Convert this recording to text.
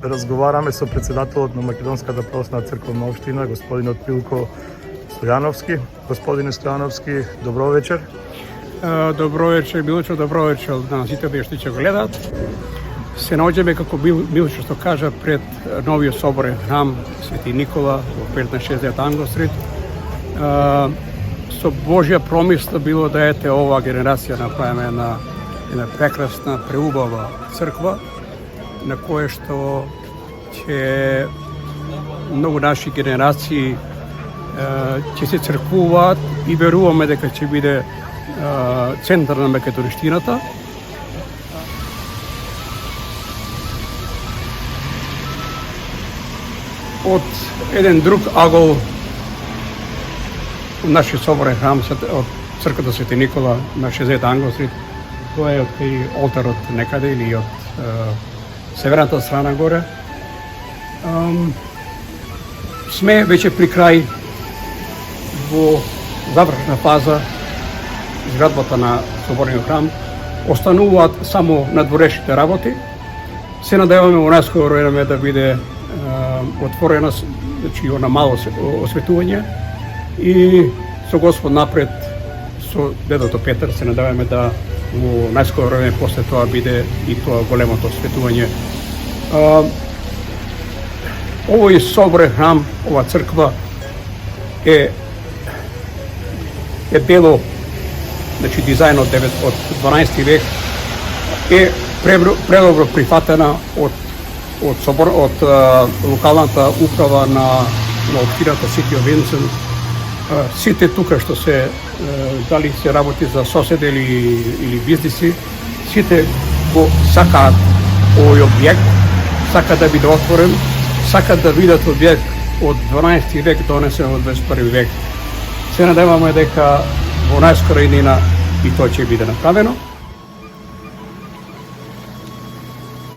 разговараме со председателот на Македонската православна црковна општина, господинот Пилко Стојановски. Господине Стојановски, добро вечер. Добро вечер, Милчо, добро вечер на сите што ќе гледат. Се наоѓаме, како Милчо што кажа, пред новиот соборен храм Свети Никола во 1560 Англ-стрит. Со Божја промисла било да ете оваа генерација направиме една прекрасна, преубава црква, на која што ќе многу наши генерации ќе се цркуваат и веруваме дека ќе биде центар на македонштината. Од еден друг агол нашиот соборен храм од црквата Свети Никола на 60 Англ-стрит, тоа е од кај олтарот некаде или од северната страна горе. Сме веќе при крај во завршна фаза изградбата на соборниот храм. Остануваат само надворешните работи. Се надеваме во наскоро време да биде отворена, значи она мало осветување, и со Господ напред, со дедото Петар, се надеваме да во најскоро време после тоа биде и тоа големото осветување. Овој соборен храм, ова црква е дело, значи дизајнот од 12 век, е предобро прифатена од локалната управа на општината Сити Овенцен. Сите тука што се дали се работи за соседи или бизниси, сите го сакаат овој објект, сакаат да биде отворен, сакаат да видат објект од 12 век донесен од 21 век. Се надеваме дека во најскора иднина и тоа ќе биде направено.